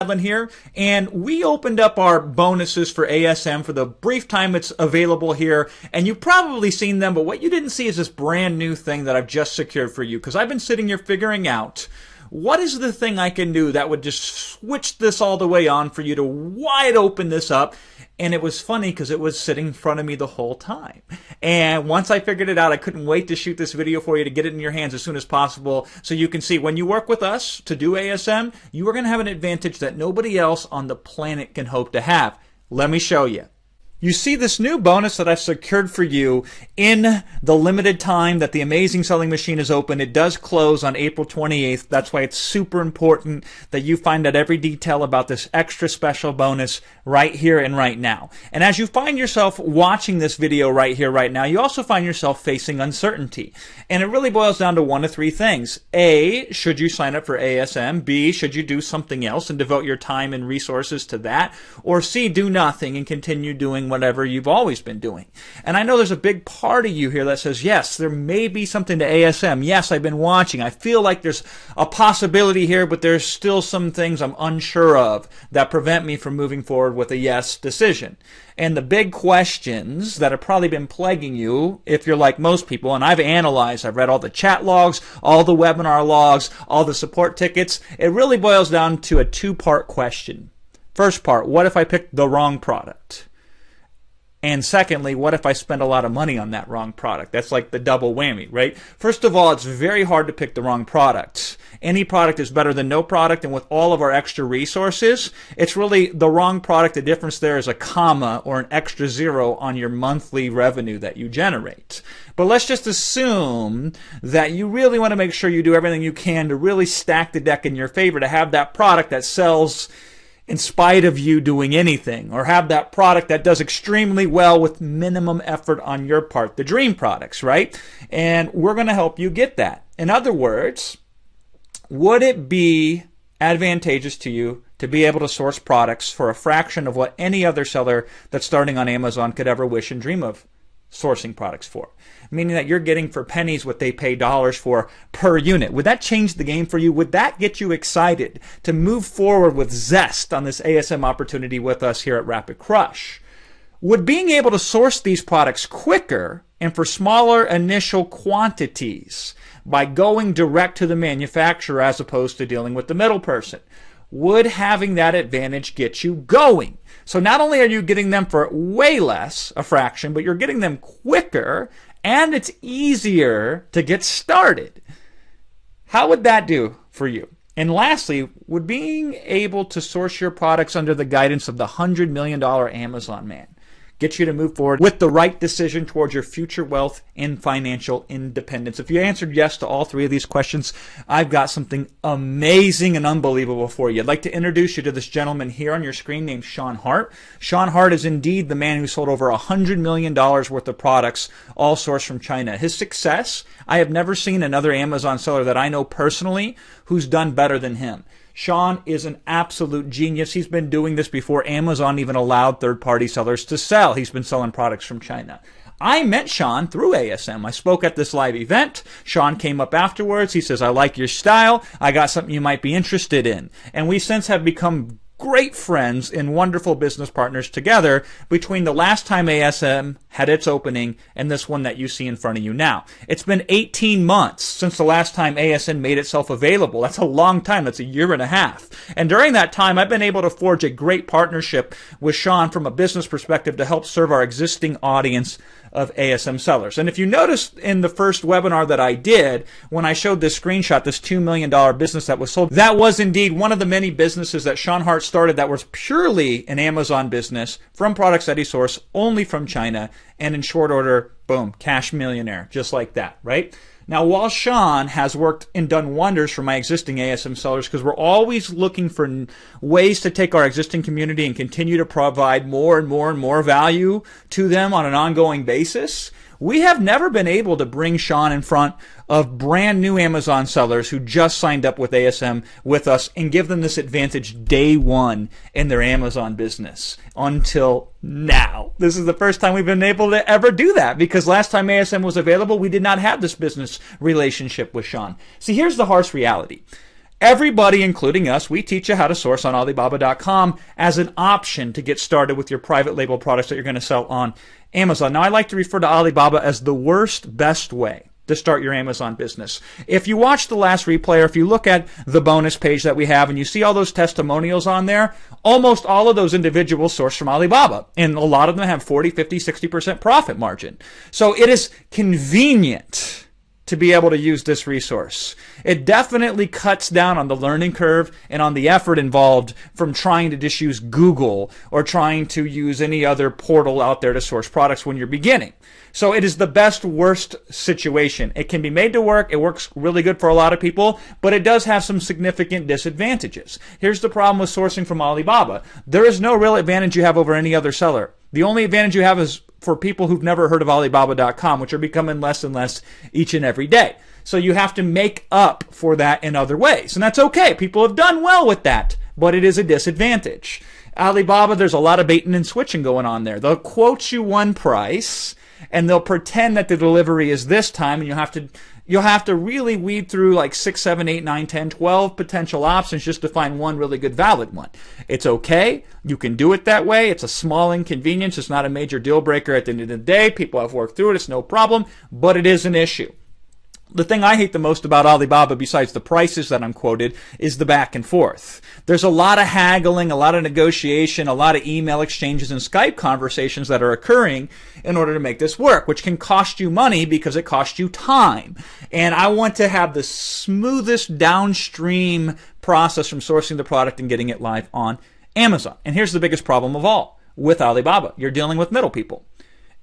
Madeline here, and we opened up our bonuses for ASM for the brief time it's available here, and you've probably seen them, but what you didn't see is this brand new thing that I've just secured for you, because I've been sitting here figuring out what is the thing I can do that would just switch this all the way on for you to wide open this up. And it was funny because it was sitting in front of me the whole time. And once I figured it out, I couldn't wait to shoot this video for you to get it in your hands as soon as possible so you can see when you work with us to do ASM, you are going to have an advantage that nobody else on the planet can hope to have. Let me show you. You see this new bonus that I've secured for you in the limited time that the Amazing Selling Machine is open. It does close on April 28th. That's why it's super important that you find out every detail about this extra special bonus right here and right now. And as you find yourself watching this video right here, right now, you also find yourself facing uncertainty. And it really boils down to one of three things. A, should you sign up for ASM? B, should you do something else and devote your time and resources to that? Or C, do nothing and continue doing whatever you've always been doing. And I know there's a big part of you here that says, yes, there may be something to ASM. Yes, I've been watching. I feel like there's a possibility here, but there's still some things I'm unsure of that prevent me from moving forward with a yes decision. And the big questions that have probably been plaguing you, if you're like most people, and I've read all the chat logs, all the webinar logs, all the support tickets, it really boils down to a two-part question. First part, what if I picked the wrong product? And secondly, what if I spend a lot of money on that wrong product? That's like the double whammy, right? First of all, it's very hard to pick the wrong product. Any product is better than no product, and with all of our extra resources, it's really the wrong product. The difference there is a comma or an extra zero on your monthly revenue that you generate. But let's just assume that you really want to make sure you do everything you can to really stack the deck in your favor to have that product that sells in spite of you doing anything, or have that product that does extremely well with minimum effort on your part, the dream products, right? And we're going to help you get that. In other words, would it be advantageous to you to be able to source products for a fraction of what any other seller that's starting on Amazon could ever wish and dream of sourcing products for? Meaning that you're getting for pennies what they pay dollars for per unit. Would that change the game for you? Would that get you excited to move forward with zest on this ASM opportunity with us here at Rapid Crush? Would being able to source these products quicker and for smaller initial quantities by going direct to the manufacturer as opposed to dealing with the middle person, would having that advantage get you going? So not only are you getting them for way less, a fraction, but you're getting them quicker, and it's easier to get started. How would that do for you? And lastly, would being able to source your products under the guidance of the $100 million Amazon man get you to move forward with the right decision towards your future wealth and financial independence? If you answered yes to all three of these questions, I've got something amazing and unbelievable for you. I'd like to introduce you to this gentleman here on your screen named Sean Hart. Sean Hart is indeed the man who sold over $100 million worth of products, all sourced from China. His success, I have never seen another Amazon seller that I know personally who's done better than him. Sean is an absolute genius. He's been doing this before Amazon even allowed third-party sellers to sell. He's been selling products from China. I met Sean through ASM. I spoke at this live event. Sean came up afterwards. He says, I like your style. I got something you might be interested in. And we since have become great friends and wonderful business partners together between the last time ASM had its opening and this one that you see in front of you now. It's been 18 months since the last time ASM made itself available. That's a long time. That's a year and a half. And during that time, I've been able to forge a great partnership with Sean from a business perspective to help serve our existing audience of ASM sellers. And if you noticed in the first webinar that I did, when I showed this screenshot, this $2 million business that was sold, that was indeed one of the many businesses that Sean Hart started that was purely an Amazon business from products that he sourced only from China. And in short order, boom, cash millionaire, just like that, right? Now, while Sean has worked and done wonders for my existing ASM sellers, because we're always looking for ways to take our existing community and continue to provide more and more and more value to them on an ongoing basis, we have never been able to bring Sean in front of brand new Amazon sellers who just signed up with ASM with us and give them this advantage day one in their Amazon business until now. This is the first time we've been able to ever do that, because last time ASM was available, we did not have this business relationship with Sean. See, here's the harsh reality. Everybody, including us, we teach you how to source on Alibaba.com as an option to get started with your private label products that you're going to sell on Amazon. Now, I like to refer to Alibaba as the worst, best way to start your Amazon business. If you watch the last replay, or if you look at the bonus page that we have and you see all those testimonials on there, almost all of those individuals source from Alibaba. And a lot of them have 40, 50, 60% profit margin. So it is convenient to be able to use this resource. It definitely cuts down on the learning curve and on the effort involved from trying to just use Google or trying to use any other portal out there to source products when you're beginning. So it is the best worst situation. It can be made to work. It works really good for a lot of people, but it does have some significant disadvantages. Here's the problem with sourcing from Alibaba. There is no real advantage you have over any other seller. The only advantage you have is for people who've never heard of Alibaba.com, which are becoming less and less each and every day. So you have to make up for that in other ways. And that's okay. People have done well with that, but it is a disadvantage. Alibaba, there's a lot of baiting and switching going on there. They'll quote you one price, and they'll pretend that the delivery is this time, and you'll have to really weed through like 6, 7, 8, 9, 10, 12 potential options just to find one really good valid one. It's okay. You can do it that way. It's a small inconvenience. It's not a major deal breaker at the end of the day. People have worked through it. It's no problem, but it is an issue. The thing I hate the most about Alibaba, besides the prices that I'm quoted, is the back and forth. There's a lot of haggling, a lot of negotiation, a lot of email exchanges and Skype conversations that are occurring in order to make this work, which can cost you money because it costs you time. And I want to have the smoothest downstream process from sourcing the product and getting it live on Amazon. And here's the biggest problem of all with Alibaba. You're dealing with middle people.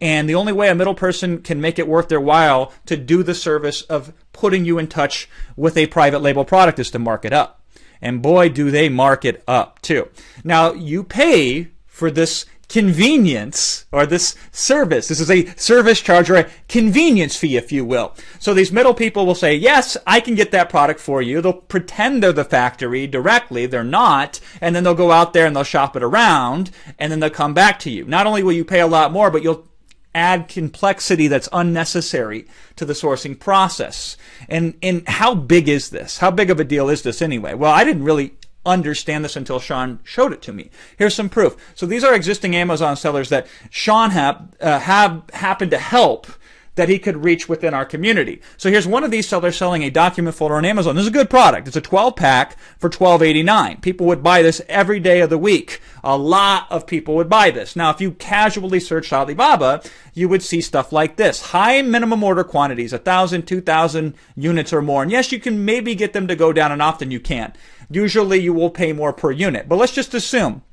And the only way a middle person can make it worth their while to do the service of putting you in touch with a private label product is to mark it up. And boy, do they mark it up too. Now, you pay for this convenience or this service. This is a service charge or a convenience fee, if you will. So these middle people will say, yes, I can get that product for you. They'll pretend they're the factory directly. They're not. And then they'll go out there and they'll shop it around and then they'll come back to you. Not only will you pay a lot more, but you'll add complexity that's unnecessary to the sourcing process. And how big is this? How big of a deal is this anyway? Well, I didn't really understand this until Sean showed it to me. Here's some proof. So these are existing Amazon sellers that Sean have happened to help that he could reach within our community. So here's one of these sellers selling a document folder on Amazon. This is a good product. It's a 12-pack for $12.89. People would buy this every day of the week. A lot of people would buy this. Now, if you casually searched Alibaba, you would see stuff like this. High minimum order quantities, 1,000, 2,000 units or more. And yes, you can maybe get them to go down, and often you can. Usually you will pay more per unit. But let's just assume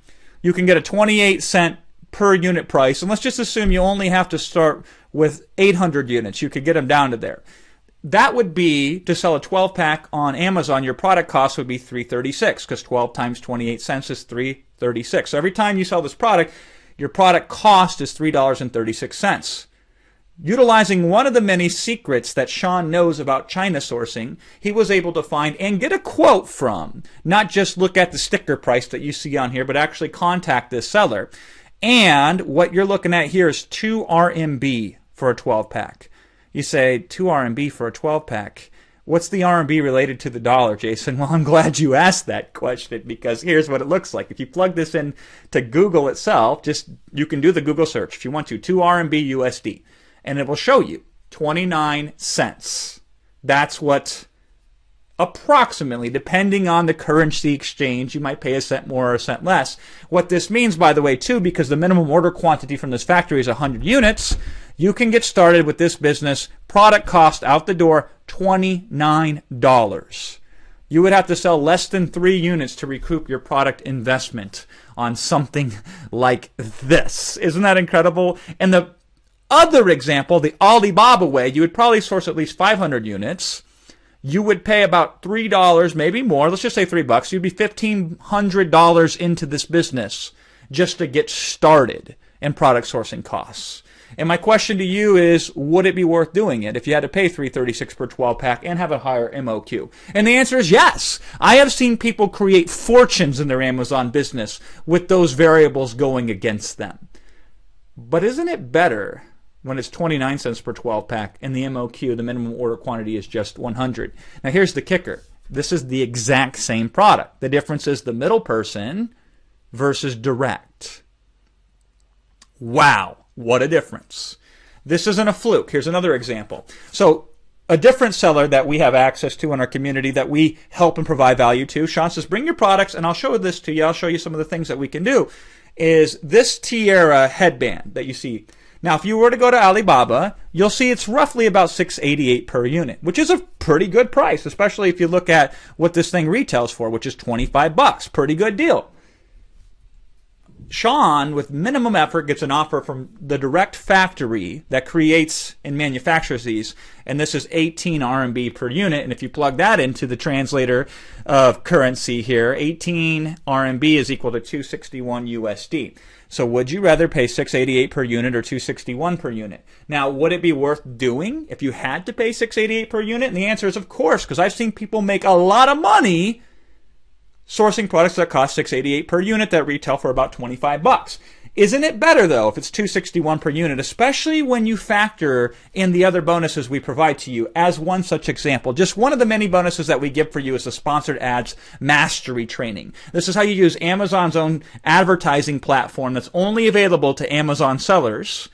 you can get a 28-cent per unit price. And let's just assume you only have to start with 800 units. You could get them down to there. That would be, to sell a 12-pack on Amazon, your product cost would be $3.36 because 12 times 28 cents is $3.36. So every time you sell this product, your product cost is $3.36. Utilizing one of the many secrets that Sean knows about China sourcing, he was able to find and get a quote from, not just look at the sticker price that you see on here, but actually contact this seller. And what you're looking at here is 2 RMB for a 12-pack. You say 2 RMB for a 12-pack. What's the RMB related to the dollar, Jason? Well, I'm glad you asked that question because here's what it looks like. If you plug this in to Google itself, you can do the Google search if you want to, 2 RMB USD, and it will show you 29 cents. That's what approximately, depending on the currency exchange, you might pay a cent more or a cent less. What this means, by the way, too, because the minimum order quantity from this factory is 100 units, you can get started with this business. Product cost out the door, $29. You would have to sell less than 3 units to recoup your product investment on something like this. Isn't that incredible? And the other example, the Alibaba way, you would probably source at least 500 units. You would pay about $3, maybe more. Let's just say $3. You'd be $1,500 into this business just to get started in product sourcing costs. And my question to you is, would it be worth doing it if you had to pay $3.36 per 12-pack and have a higher MOQ? And the answer is yes. I have seen people create fortunes in their Amazon business with those variables going against them. But isn't it better when it's 29 cents per 12-pack and the MOQ, the minimum order quantity, is just 100? Now here's the kicker. This is the exact same product. The difference is the middle person versus direct. Wow, what a difference. This isn't a fluke. Here's another example. So a different seller that we have access to in our community that we help and provide value to, Sean says, bring your products, and I'll show this to you. I'll show you some of the things that we can do, is this tiara headband that you see. Now, if you were to go to Alibaba, you'll see it's roughly about $688 per unit, which is a pretty good price, especially if you look at what this thing retails for, which is $25. Pretty good deal. Sean, with minimum effort, gets an offer from the direct factory that creates and manufactures these, and this is 18 RMB per unit. And if you plug that into the translator of currency here, 18 RMB is equal to 261 USD. So would you rather pay $688 per unit or $261 per unit? Now, would it be worth doing if you had to pay $688 per unit? And the answer is of course, because I've seen people make a lot of money sourcing products that cost $688 per unit that retail for about $25. Isn't it better, though, if it's $261 per unit, especially when you factor in the other bonuses we provide to you? As one such example, just one of the many bonuses that we give for you is the Sponsored Ads Mastery Training. This is how you use Amazon's own advertising platform that's only available to Amazon sellers.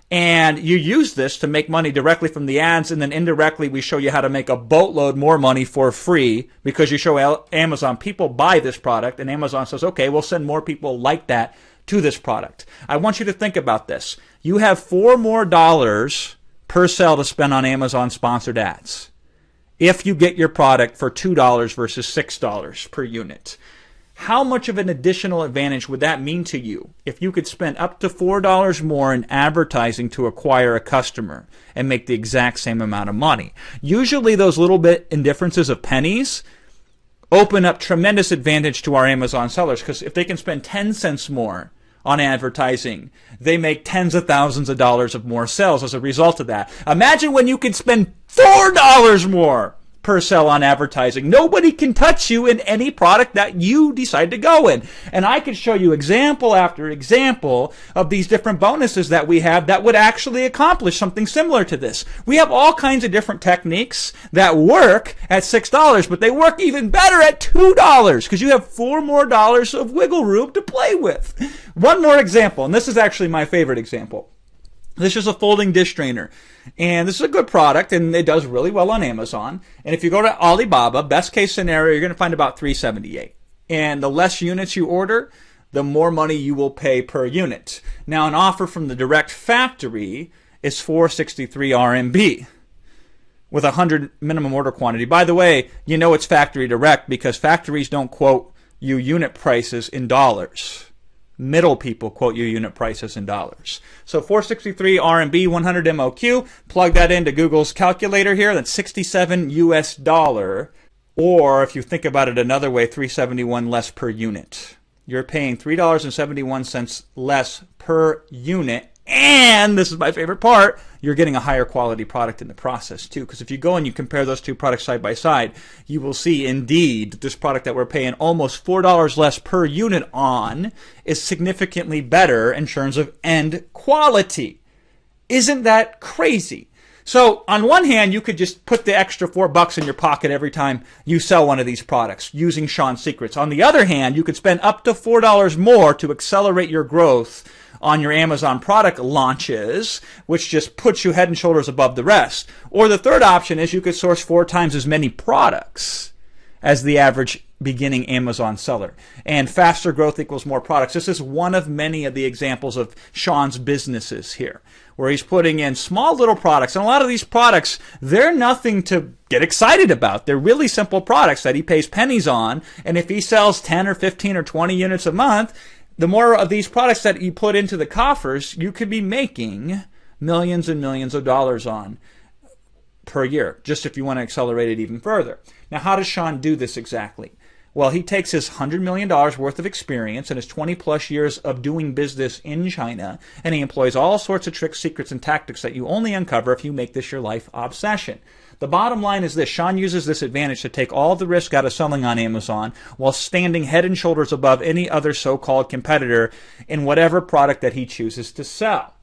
And you use this to make money directly from the ads, and then indirectly we show you how to make a boatload more money for free because you show Amazon people buy this product, and Amazon says, okay, we'll send more people like that to this product. I want you to think about this. You have $4 more per sale to spend on Amazon sponsored ads if you get your product for $2 versus $6 per unit. How much of an additional advantage would that mean to you if you could spend up to $4 more in advertising to acquire a customer and make the exact same amount of money? Usually those little bit indifferences of pennies open up tremendous advantage to our Amazon sellers, because if they can spend 10 cents more on advertising, they make tens of thousands of dollars of more sales as a result of that. Imagine when you can spend $4 more per sale on advertising. Nobody can touch you in any product that you decide to go in. And I could show you example after example of these different bonuses that we have that would actually accomplish something similar to this. We have all kinds of different techniques that work at $6, but they work even better at $2 because you have $4 more of wiggle room to play with. One more example, and this is actually my favorite example. This is a folding dish drainer, and this is a good product, and it does really well on Amazon. And if you go to Alibaba, best case scenario, you're going to find about $378. And the less units you order, the more money you will pay per unit. Now, an offer from the direct factory is 463 RMB with 100 minimum order quantity. By the way, you know it's factory direct because factories don't quote you unit prices in dollars. Middle people quote you unit prices in dollars. So 463 RMB, 100 MOQ, plug that into Google's calculator here, that's 67 US dollar. Or if you think about it another way, 371 less per unit. You're paying $3.71 less per unit. And this is my favorite part, you're getting a higher quality product in the process too. Because if you go and you compare those two products side by side, you will see indeed that this product that we're paying almost $4 less per unit on is significantly better in terms of end quality. Isn't that crazy? So on one hand, you could just put the extra $4 in your pocket every time you sell one of these products using Sean's Secrets. On the other hand, you could spend up to $4 more to accelerate your growth on your Amazon product launches, which just puts you head and shoulders above the rest. Or the third option is you could source 4 times as many products as the average beginning Amazon seller. And faster growth equals more products. This is one of many of the examples of Sean's businesses here, where he's putting in small little products. And a lot of these products, they're nothing to get excited about. They're really simple products that he pays pennies on. And if he sells 10 or 15 or 20 units a month, the more of these products that you put into the coffers, you could be making millions and millions of dollars on per year, just if you want to accelerate it even further. Now, how does Sean do this exactly? Well, he takes his $100 million worth of experience and his 20-plus years of doing business in China, and he employs all sorts of tricks, secrets, and tactics that you only uncover if you make this your life obsession. The bottom line is this. Sean uses this advantage to take all the risk out of selling on Amazon while standing head and shoulders above any other so-called competitor in whatever product that he chooses to sell.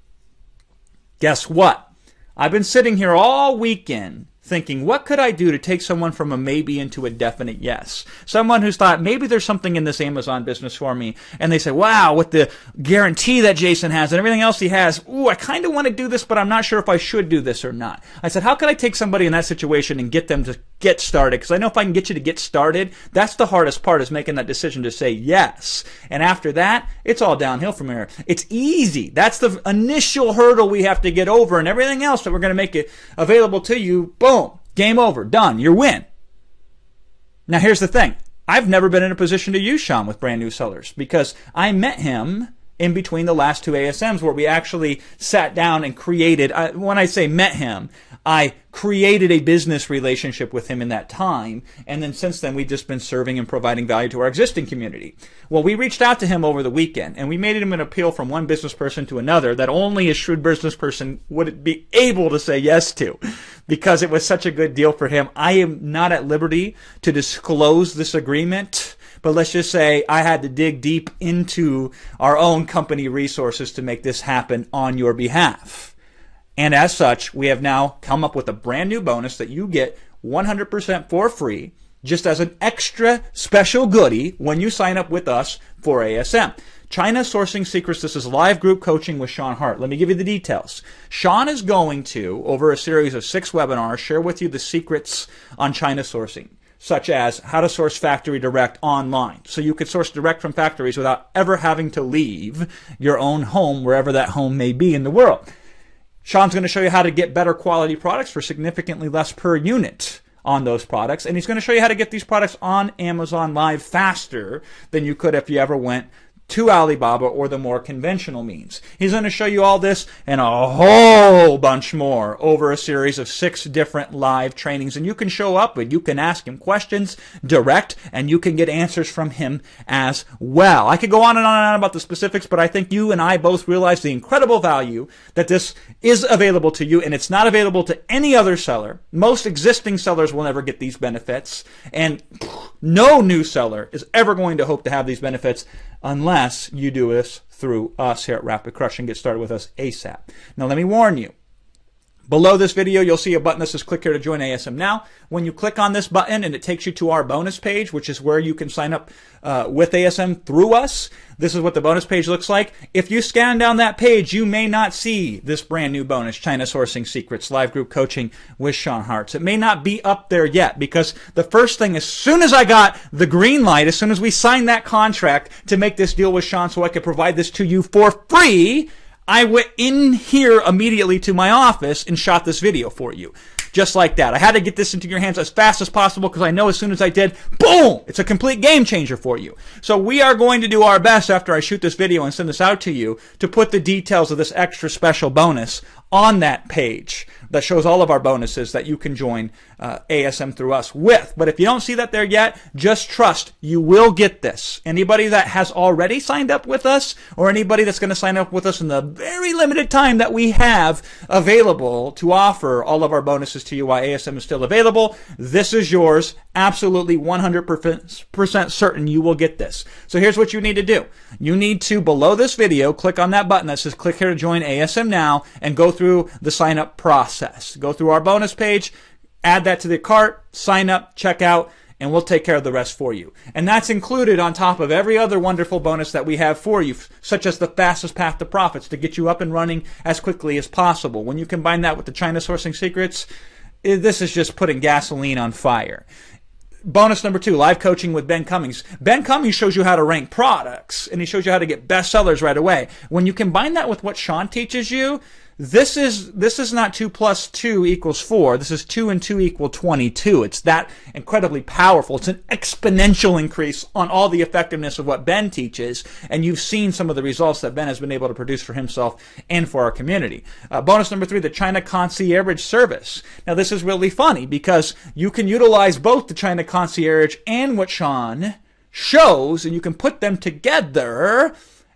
Guess what? I've been sitting here all weekend thinking, what could I do to take someone from a maybe into a definite yes? Someone who's thought, maybe there's something in this Amazon business for me. And they say, wow, with the guarantee that Jason has and everything else he has, ooh, I kind of want to do this, but I'm not sure if I should do this or not. I said, how could I take somebody in that situation and get them to get started? Because I know if I can get you to get started, that's the hardest part, is making that decision to say yes. And after that, it's all downhill from here. It's easy. That's the initial hurdle we have to get over, and everything else that we're going to make it available to you, boom, game over, done, you win. Now here's the thing. I've never been in a position to use Sean with brand new sellers because I met him in between the last two ASMs where we actually sat down and created, when I say met him, I created a business relationship with him in that time. And then since then, we've just been serving and providing value to our existing community. Well, we reached out to him over the weekend and we made him an appeal from one business person to another that only a shrewd business person would be able to say yes to because it was such a good deal for him. I am not at liberty to disclose this agreement, but let's just say I had to dig deep into our own company resources to make this happen on your behalf. And as such, we have now come up with a brand new bonus that you get 100% for free, just as an extra special goodie when you sign up with us for ASM. China Sourcing Secrets, this is live group coaching with Sean Hart. Let me give you the details. Sean is going to, over a series of 6 webinars, share with you the secrets on China sourcing, such as how to source factory direct online. So you could source direct from factories without ever having to leave your own home, wherever that home may be in the world. Sean's going to show you how to get better quality products for significantly less per unit on those products. And he's going to show you how to get these products on Amazon Live faster than you could if you ever went to Alibaba or the more conventional means. He's going to show you all this and a whole bunch more over a series of 6 different live trainings. And you can show up and you can ask him questions direct and you can get answers from him as well. I could go on and on about the specifics, but I think you and I both realize the incredible value that this is available to you, and it's not available to any other seller. Most existing sellers will never get these benefits, and no new seller is ever going to hope to have these benefits unless you do this through us here at Rapid Crush and get started with us ASAP. Now let me warn you, below this video you'll see a button that says click here to join ASM now. When you click on this button and it takes you to our bonus page, which is where you can sign up with ASM through us, this is what the bonus page looks like. If you scan down that page, you may not see this brand new bonus, China Sourcing Secrets, live group coaching with Sean Hart. It may not be up there yet because the first thing, as soon as I got the green light, as soon as we signed that contract to make this deal with Sean so I could provide this to you for free, I went in here immediately to my office and shot this video for you. Just like that. I had to get this into your hands as fast as possible because I know as soon as I did, boom, it's a complete game changer for you. So we are going to do our best after I shoot this video and send this out to you to put the details of this extra special bonus on that page that shows all of our bonuses that you can join ASM through us with. But if you don't see that there yet, just trust you will get this. Anybody that has already signed up with us or anybody that's going to sign up with us in the very limited time that we have available to offer all of our bonuses to you while ASM is still available, this is yours. Absolutely 100% certain you will get this. So here's what you need to do. You need to, below this video, click on that button that says click here to join ASM now and go through the sign up process. Go through our bonus page, add that to the cart, sign up, check out, and we'll take care of the rest for you. And that's included on top of every other wonderful bonus that we have for you, such as the fastest path to profits to get you up and running as quickly as possible. When you combine that with the China Sourcing Secrets, this is just putting gasoline on fire. Bonus number 2, live coaching with Ben Cummings. Ben Cummings shows you how to rank products, and he shows you how to get bestsellers right away. When you combine that with what Sean teaches you, this is not 2 plus 2 equals 4. This is 2 and 2 equal 22. It's that incredibly powerful. It's an exponential increase on all the effectiveness of what Ben teaches, and you've seen some of the results that Ben has been able to produce for himself and for our community. Bonus number 3, the China Concierge Service. Now this is really funny because you can utilize both the China Concierge and what Sean shows, and you can put them together.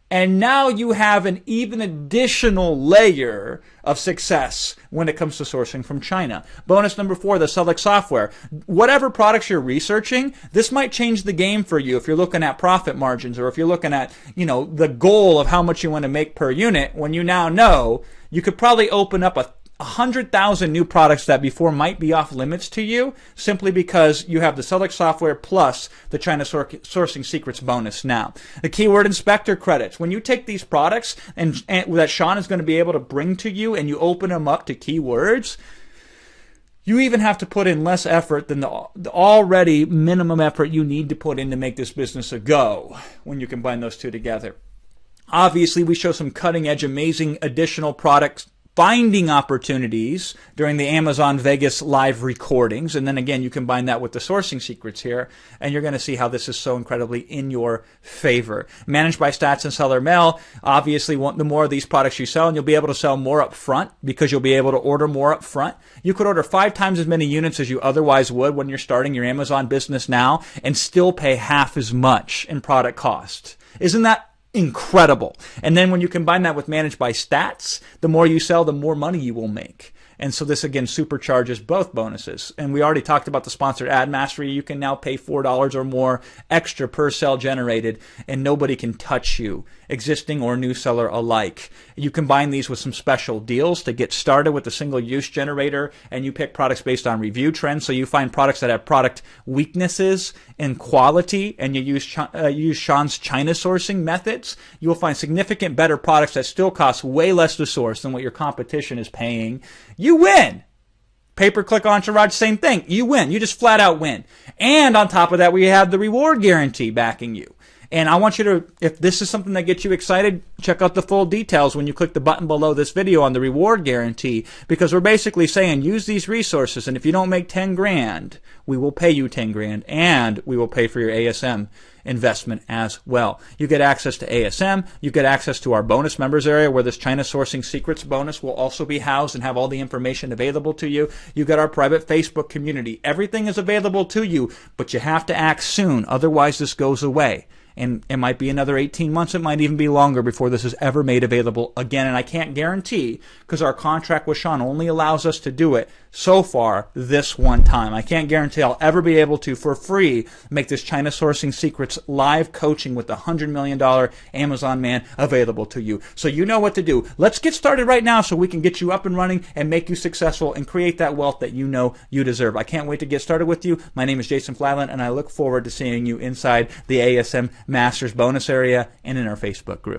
And now you have an even additional layer of success when it comes to sourcing from China. Bonus number 4, the Select software. Whatever products you're researching, this might change the game for you if you're looking at profit margins or if you're looking at, the goal of how much you want to make per unit. When you now know, you could probably open up 100,000 new products that before might be off limits to you simply because you have the Select software plus the China Sourcing Secrets bonus now. The Keyword Inspector credits. When you take these products and that Sean is going to be able to bring to you and you open them up to keywords, you even have to put in less effort than the already minimum effort you need to put in to make this business a go when you combine those two together. Obviously, we show some cutting-edge, amazing additional products finding opportunities during the Amazon Vegas live recordings. And then again, you combine that with the sourcing secrets here, and you're going to see how this is so incredibly in your favor. Managed by Stats and Seller Mail. Obviously, the more of these products you sell, and you'll be able to sell more up front because you'll be able to order more up front. You could order 5 times as many units as you otherwise would when you're starting your Amazon business now and still pay half as much in product cost. Isn't that incredible? And then when you combine that with Managed by Stats, the more you sell, the more money you will make. And so this, again, supercharges both bonuses. And we already talked about the sponsored ad mastery. You can now pay $4 or more extra per sale generated, and nobody can touch you, existing or new seller alike. You combine these with some special deals to get started with the single-use generator, and you pick products based on review trends. So you find products that have product weaknesses and quality, and you use Sean's China sourcing methods. You will find significant better products that still cost way less to source than what your competition is paying. You win. Pay-per-click entourage, same thing. You win. You just flat out win. And on top of that, we have the reward guarantee backing you. And I want you to, if this is something that gets you excited, check out the full details when you click the button below this video on the reward guarantee, because we're basically saying use these resources, and if you don't make 10 grand, we will pay you 10 grand, and we will pay for your ASM investment as well. You get access to ASM, you get access to our bonus members area where this China Sourcing Secrets bonus will also be housed and have all the information available to you. You get our private Facebook community. Everything is available to you, but you have to act soon, otherwise this goes away. And it might be another 18 months. It might even be longer before this is ever made available again. And I can't guarantee, because our contract with Sean only allows us to do it so far this one time. I can't guarantee I'll ever be able to, for free, make this China Sourcing Secrets live coaching with the $100 million Amazon man available to you. So you know what to do. Let's get started right now so we can get you up and running and make you successful and create that wealth that you know you deserve. I can't wait to get started with you. My name is Jason Fladland, and I look forward to seeing you inside the ASM Masters bonus area and in our Facebook group.